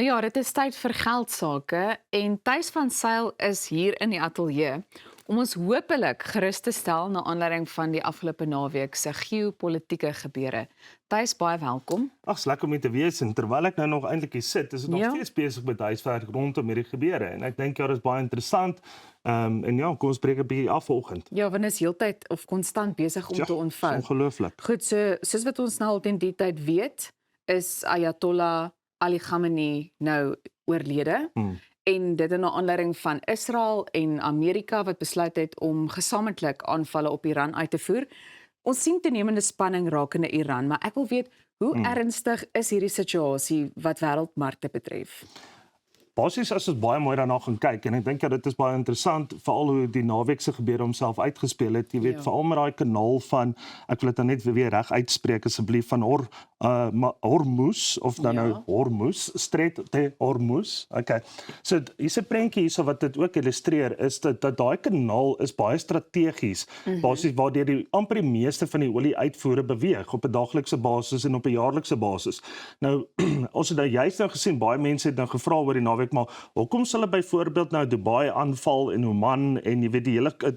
Nou ja, dit is tyd vir geldsaake en Thys van Sail is hier in die ateljee om ons hopelik gerus te stel na aanleiding van die afgelope naweek se geopolitiese gebeure. Thys, baie welkom. Ag, is lekker om hier te wees en terwyl ek nou nog eintlik hier sit, is ek nog Ja. steeds besig met huiswerk rondom hierdie gebeure en ek dink ja, dit is baie interessant. En ja, kom ons breek 'n bietjie af vanoggend. Ja, want is heeltyd of konstant besig om te ontvou. Ongelooflik. Goed, soos wat ons nou al teen die tyd weet, is Ayatollah Ali Khamenei nou oorlede. En dit in 'n aanleiding van Israel en Amerika wat besluit het om gesamentlik aanvalle op Iran uit te voer. Ons sien toenemende spanning rakende Iran, maar ek wil weet, hoe ernstig is hierdie situasie wat wêreldmarkte betref? Basies as ons baie mooi daarna gaan kyk en ek dink ja, dit is baie interessant veral hoe die naweek se gebeure homself uitgespeel het. Jy weet, Ja. veral met daai kanaal van ek wil dit nou net weer reg uitspreek asseblief van Hormuz of dan Ja. nou Hormuz, Strait de Hormuz. Okay. So hier's 'n prentjie hierso wat dit ook illustreer is dat daai kanaal is baie strategies. Basies waardeur die amper die meeste van die olie-uitvoere beweeg op 'n daaglikse basis en op 'n jaarlikse basis. Nou ons het nou juist nou gesien baie mense het nou gevra oor die naweek maar hoekom sal hulle byvoorbeeld nou Dubai aanval en Oman en jy weet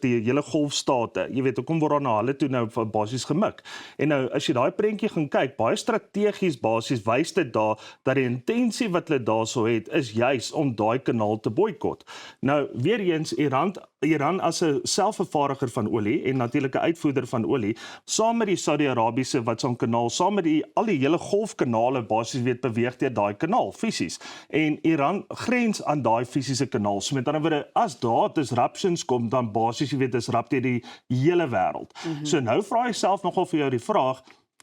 die hele golfstate. Jy weet hoekom word daar na hulle toe nou basies gemik. En nou as jy daai prentjie gaan kyk, baie strategies basies wys dit daar dat die intensie wat hulle daarso het is juis om daai kanaal te boikot. Nou weer eens Iran as 'n selfvervaardiger van olie en natuurlik 'n uitvoerder van olie, saam met die Saudi-Arabiese wat son kanaal, saam met al die hele golfkanale basies weet beweeg deur daai kanaal fisies. En Iran grens aan daai fisiese kanaal. So met ander woorde, as daar disruptions kom, dan basies jy weet disrupt die hele wêreld. So nou vra jy self nogal vir jou die vraag,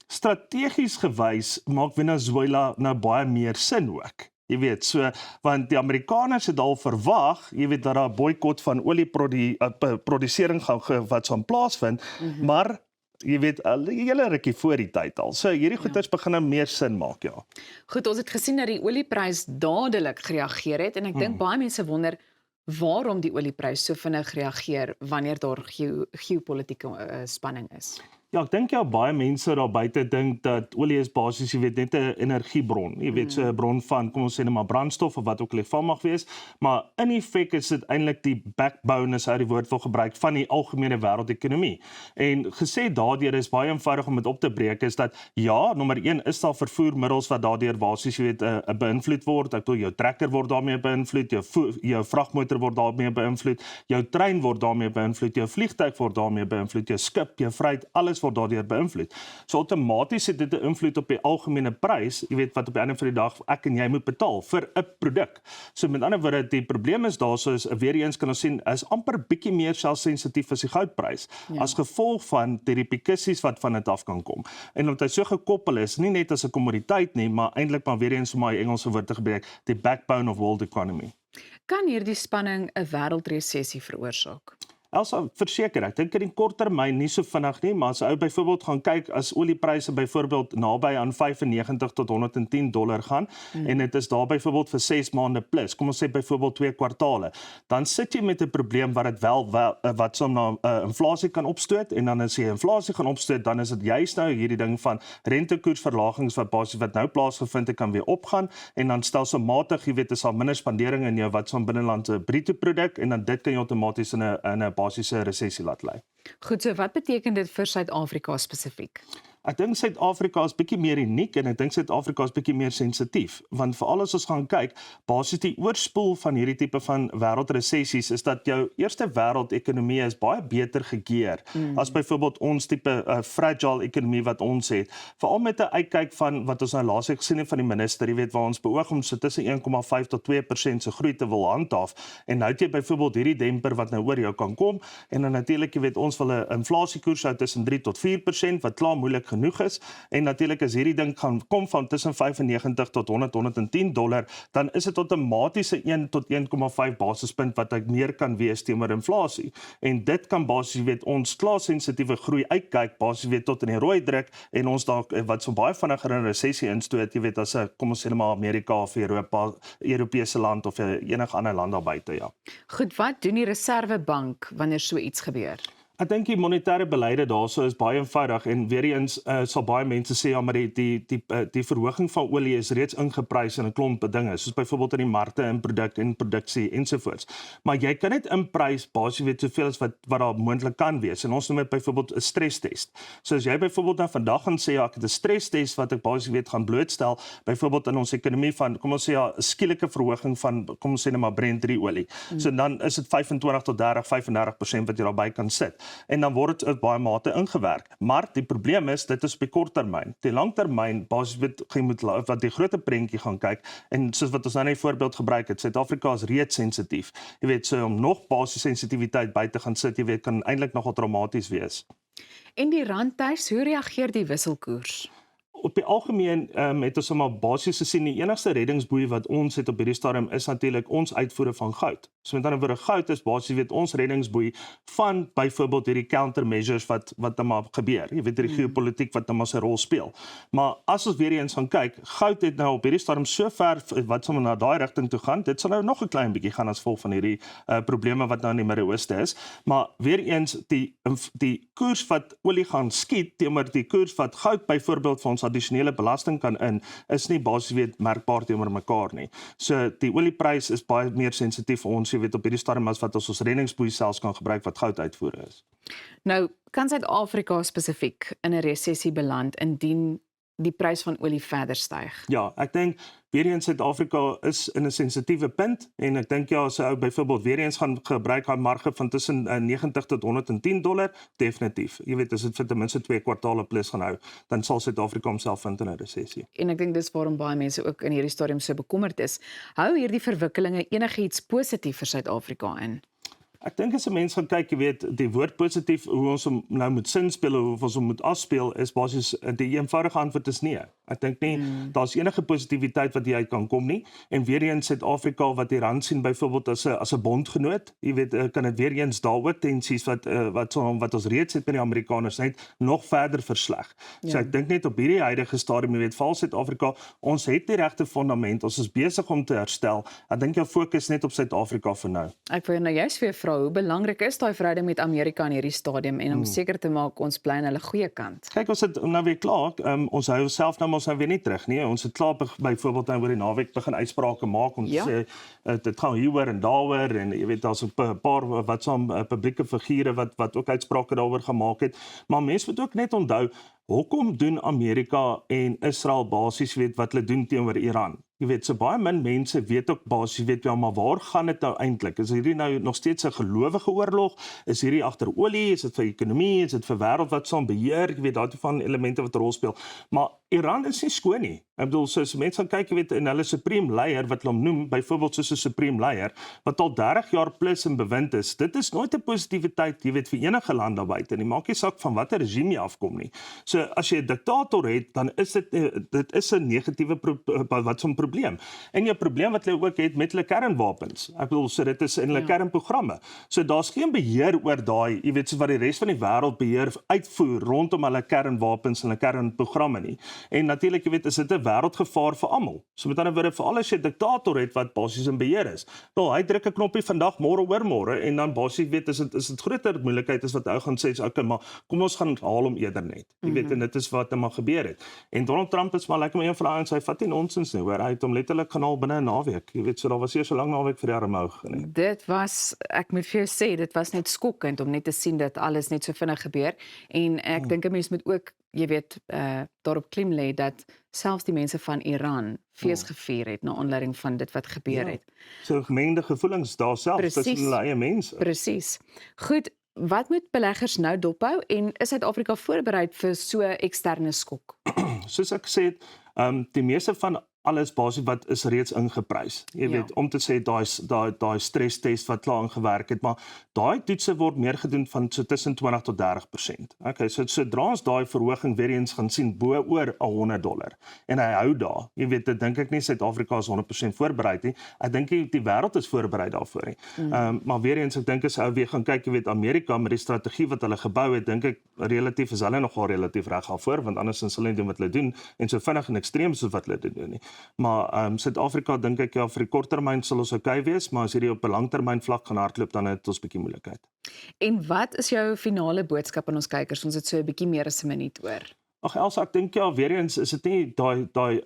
strategies gewys maak Venezuela nou baie meer sin ook. Jy weet, so want die Amerikaners het al verwag, jy weet dat daar 'n boikot van olieprodusering wat sal plaasvind, maar jy weet al die hele rukkie voor die tyd al. So hierdie goeders begin nou meer sin maak, ja. Goed, ons het gesien dat die olieprys dadelik gereageer het en ek dink baie mense wonder waarom die olieprys so vinnig reageer wanneer daar geopolitiese spanning is. Ja, ek dink ja baie mense daar buite dink dat olie is basies, jy weet, net 'n energiebron. Jy weet, so 'n bron van, kom ons sê net maar brandstof of wat ook al die van mag wees, maar in effek is dit eintlik die backbone as hy die woord wil gebruik van die algemene wêreldekonomie. En gesê daardeur is baie eenvoudig om dit op te breek is dat ja, nommer 1 is daar vervoermiddels wat daardeur basies jy weet 'n beïnvloed word. Ek bedoel jou trekker word daarmee beïnvloed, jou vragmotor word daarmee beïnvloed, jou trein word daarmee beïnvloed, jou vliegtuig word daarmee beïnvloed, jou skip, jou vryheid, alles word daardeur beïnvloed. So outomaties het dit 'n invloed op die algemene prys, jy weet wat op die einde van die dag ek en jy moet betaal vir 'n produk. So met ander woorde, die probleem is daarso is weer eens kan ons sien is amper bietjie meer sensitief as die goudprys as gevolg van die reperkusies wat van dit af kan kom. En omdat hy so gekoppel is, nie net as 'n kommoditeit nie, maar eintlik maar weer eens om my Engelse woord te gebruik, die backbone of world economy. Kan hierdie spanning 'n wêreldresessie veroorsaak? Elsa, verseker, ek dink in die kort termyn nie so vinnig nie, maar as ou byvoorbeeld gaan kyk as oliepryse byvoorbeeld naby aan 95 tot 110 dollar gaan en dit is daar byvoorbeeld vir 6 maande plus, kom ons sê byvoorbeeld 2 kwartale, dan sit jy met 'n probleem wat dit wat som na inflasie kan opstoot en dan as jy inflasie gaan opstoot, dan is dit juist nou hierdie ding van rentekoersverlagings wat basies wat nou plaasgevind het kan weer opgaan en dan stelselmatig, jy weet, is daar minder spandering in jou wat som binnelandse bruto produk en dan dit kan jy outomaties in 'n basiese resessie laat lei. Goed, so wat beteken dit vir Suid-Afrika spesifiek? Ek dink Suid-Afrika is bietjie meer uniek en ek dink Suid-Afrika is bietjie meer sensitief, want veral as ons gaan kyk, basies die oorspoel van hierdie tipe van wêreldresessies is dat jou eerste wêreldekonomie is baie beter gekeer as byvoorbeeld ons tipe fragile ekonomie wat ons het. Veral met 'n uitkyk van wat ons nou laas het gesien het van die minister, jy weet waar ons beoog om so tussen 1,5 tot 2% se groei te wil handhaaf en nou het jy byvoorbeeld hierdie demper wat nou oor jou kan kom en dan natuurlik jy weet ons wil 'n inflasiekoers hou tussen 3 tot 4% wat klaar moeilik genoeg is en natuurlik as hierdie ding gaan kom van tussen 95 tot 110 dollar, dan is dit outomaties 'n 1 tot 1,5 basispunt wat ek meer kan wees teenoor inflasie. En dit kan basies weet ons klaar sensitiewe groei uitkyk basies weet tot in die rooi druk en ons dalk wat so baie vinniger in 'n resessie instoot, jy weet as 'n kom ons sê net maar Amerika of Europese land of enige ander land daar buite, ja. Goed, wat doen die Reserwebank wanneer so iets gebeur? Ek dink die monetêre beleide daarso is baie eenvoudig en weer eens sal baie mense sê ja maar die verhoging van olie is reeds ingeprys in 'n klomp dinge soos byvoorbeeld in die markte en produksie ensovoorts. Maar jy kan net inprys basies weet soveel as wat daar moontlik kan wees en ons noem dit byvoorbeeld 'n stresstest. So as jy byvoorbeeld nou vandag gaan sê ja ek het 'n stresstest wat ek basies weet gaan blootstel byvoorbeeld in ons ekonomie van kom ons sê ja 'n skielike verhoging van kom ons sê net maar Brent olie. So dan is dit 25 tot 35% wat jy daarby kan sit. En dan word dit baie mate ingewerk. Maar die probleem is dit is op die kort termyn. Die langtermyn basies weet jy moet wat die groter prentjie gaan kyk en soos wat ons nou net voorbeeld gebruik het, Suid-Afrika is reeds sensitief. Jy weet so om nog basiese sensitiwiteit by te gaan sit, jy weet kan eintlik nogal traumaties wees. En die rand tuis, hoe reageer die wisselkoers? Op die algemeen het ons maar basies gesien die enigste reddingsboei wat ons het op hierdie stadium is natuurlik ons uitvoere van goud. So met ander woorde goud is basies weet ons reddingsboei van byvoorbeeld hierdie countermeasures wat dan maar gebeur. Jy weet die geopolitiek wat dan maar sy rol speel. Maar as ons weer eens gaan kyk, goud het nou op hierdie stadium so ver wat sommer na daai rigting toe gaan. Dit sal nou nog 'n klein bietjie gaan as gevolg van hierdie probleme wat nou in die Midde-Ooste is. Maar weer eens die koers wat olie gaan skiet teenoor die koers wat goud byvoorbeeld vir ons addisionele belasting kan is nie basies weet merkbaar teenoor mekaar nie. So die olieprys is baie meer sensitief vir ons, jy weet op hierdie stadium as wat ons reddingsboei selfs kan gebruik wat goud uitvoere is. Nou, kan Suid-Afrika spesifiek in 'n resessie beland indien die prys van olie verder styg? Ja, ek dink weer eens Suid-Afrika is in 'n sensitiewe punt en ek dink ja as ou byvoorbeeld weer eens gaan gebruik haar marge van tussen 90 tot $110 definitief. Jy weet as dit vir ten minste 2 kwartaale plus gaan hou, dan sal Suid-Afrika homself vind in 'n resessie. En ek dink dis waarom baie mense ook in hierdie stadium so bekommerd is. Hou hierdie verwikkelinge enigiets positief vir Suid-Afrika in? Ek dink as 'n mens gaan kyk, jy weet, die woord positief, hoe ons hom nou moet sinspeel, hoe ons hom moet afspeel, is basies die eenvoudige antwoord is nee. Ek dink nie daar's enige positiwiteit wat hieruit kan kom nie. En weer eens Suid-Afrika wat die rand sien byvoorbeeld as 'n bondgenoot, jy weet, kan dit weer eens daaroor tensies wat ons reeds het met die Amerikaners net nog verder versleg. So ek dink net op hierdie huidige stadium, jy weet, val Suid-Afrika, ons het die regte fondament, ons is besig om te herstel. Ek dink jou fokus net op Suid-Afrika vir nou. Ek wil nou juist weer vra, hoe belangrik is daai verhouding met Amerika in hierdie stadium en om seker te maak ons bly aan hulle goeie kant? Kyk, ons het nou weer klaar, ons hou self nou ons nou weer nie terug nie. Ons het klaar byvoorbeeld nou oor die naweek begin uitsprake maak om te sê dit gaan hieroor en daaroor en jy weet daar's 'n paar wat saam publieke figure wat ook uitsprake daaroor gemaak het. Maar mense moet ook net onthou, hoekom doen Amerika en Israel basies weet wat hulle doen teenoor Iran? Jy weet, so baie min mense weet ook basies weet ja, maar waar gaan dit nou eintlik? Is hierdie nou nog steeds 'n gelowige oorlog? Is hierdie agter olie? Is dit vir ekonomie? Is dit vir wêreld wat saam beheer? Jy weet, daartoe van elemente wat 'n rol speel. Maar Iran is nie skoon nie. Ek bedoel, so as mense gaan kyk, jy weet, en hulle supreme leier wat hulle hom noem, byvoorbeeld soos 'n supreme leier wat al 30 jaar plus in bewind is. Dit is nooit 'n positiwiteit, jy weet, vir enige land daar buite nie. Maak nie saak van watter regime jy afkom nie. So as jy 'n diktator het, dan is dit is 'n negatiewe wat so 'n probleem. En jou probleem wat hulle ook het met hulle kernwapens. Ek bedoel, so dit is in hulle kernprogramme. So daar's geen beheer oor daai, jy weet, soos wat die res van die wêreld beheer uitvoer rondom hulle kernwapens en hulle kernprogramme nie. En natuurlik, jy weet, is dit 'n wêreldgevaar vir almal. So met ander woorde, veral as jy 'n diktator het wat basies in beheer is. Nou, hy druk 'n knoppie vandag, môre oormôre en dan basies weet is dit groter moeilikheid as wat hy gaan sê, okay, maar kom ons gaan haal hom eerder net. Jy weet, en dit is wat maar gebeur het. En Donald Trump is maar lekker met een van daai en hy vat nie nonsens nie, hoor. Hy het hom letterlik gaan haal binne 'n naweek. Jy weet, so daar was eers so lank naweek vir die arme ou nie. Dit was, ek moet vir jou sê, dit was net skokkend om net te sien dat alles net so vinnig gebeur. En ek dink 'n mens moet ook, jy weet, daarop klim lê dat selfs die mense van Iran fees gevier het na aanleiding van dit wat gebeur het. So gemengde gevoelens daar self tussen hulle eie mense. Presies. Goed, wat moet beleggers nou dophou en is Suid-Afrika voorberei vir so 'n eksterne skok? Soos ek gesê het, die meeste van alles basies wat is reeds ingeprys. Jy weet, om te sê daai stresstest wat klaar ingewerk het, maar daai toetse word meer gedoen van so tussen 20 tot 30%. Okay, so sodra ons daai verhoging weer eens gaan sien bo oor $100 en hy hou daar. Jy weet, dit dink ek nie Suid-Afrika is 100% voorberei nie. Ek dink die wêreld is voorberei daarvoor nie. Maar weer eens ek dink as ou weer gaan kyk, jy weet, Amerika met die strategie wat hulle gebou het, dink ek relatief is hulle nogal relatief reg daarvoor, want anders sal hulle doen wat hulle doen en so vinnig en ekstreem soos wat hulle dit doen nie. Maar Suid-Afrika dink ek ja vir die korttermyn sal ons okay wees, maar as hierdie op 'n langtermyn vlak gaan hardloop dan het ons bietjie moeilikheid. En wat is jou finale boodskap aan ons kykers? Ons het so 'n bietjie meer as 'n minuut oor. Ag Elsa, ek dink ja, weer eens is dit nie daai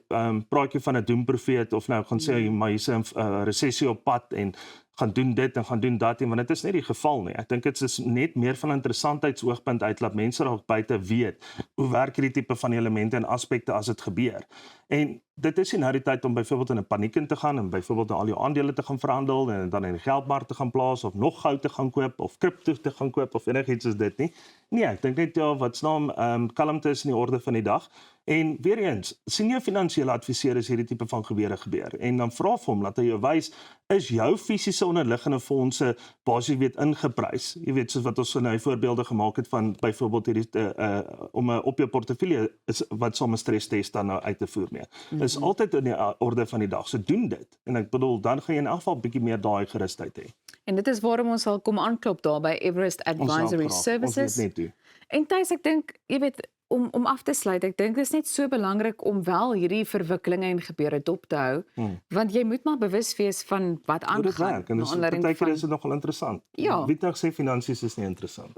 praatjie van 'n doemprofeet of nou gaan sê maar hier's 'n resessie op pad en gaan doen dit en gaan doen dat nie, want dit is nie die geval nie. Ek dink dit is net meer van 'n interessantheidsoogpunt uit laat mense daar buite weet hoe werk hierdie tipe van elemente en aspekte as dit gebeur. En dit is nie nou die tyd om byvoorbeeld in 'n paniek in te gaan en byvoorbeeld al jou aandele te gaan verhandel en dan in die geldmark te gaan plaas of nog goud te gaan koop of kripto te gaan koop of enigiets soos dit nie. Nee, ek dink net ja, wat snaam kalmte is in die orde van die dag. En weer eens, sien jou finansiële adviseur as hierdie tipe van gebeure gebeur en dan vra vir hom dat hy jou wys is jou fisiese onderliggende fondse basies weet ingeprys. Jy weet soos wat ons nou voorbeelde gemaak het van byvoorbeeld hierdie om op jou portefeulje is wat soms 'n strestest dan nou uit te voer mee. Is altyd in die orde van die dag. So doen dit. En ek bedoel dan gaan jy in elk geval bietjie meer daai gerusheid hê. En dit is waarom ons sal kom aanklop daar by Everest Advisory Services. Ons weet net toe. En Thys, ek dink, jy weet, om af te sluit, ek dink dit is net so belangrik om wel hierdie verwikkelinge en gebeure dop te hou, want jy moet maar bewus wees van wat Hoe dit aangaan. werk en partykeer is dit nogal interessant. Ja. Wie dink sê finansies is nie interessant.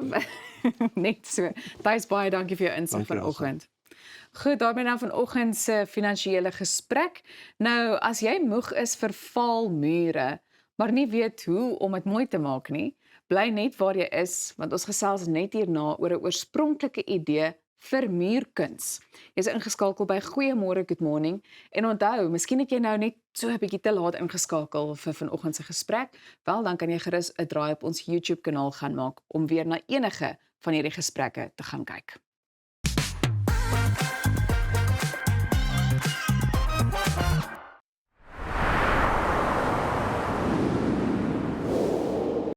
Net so. Thys, baie dankie vir jou insig vanoggend. Goed, daarmee nou vanoggend se finansiële gesprek. Nou, as jy moeg is vir valmure, maar nie weet hoe om dit mooi te maak nie, bly net waar jy is, want ons gesels net hierna oor 'n oorspronklike idee vir muurkuns. Jy's ingeskakel by Goeiemôre, Good Morning. En onthou, miskien het jy nou net so 'n bietjie te laat ingeskakel vir vanoggend se gesprek. Wel, dan kan jy gerus 'n draai op ons YouTube kanaal gaan maak om weer na enige van hierdie gesprekke te gaan kyk.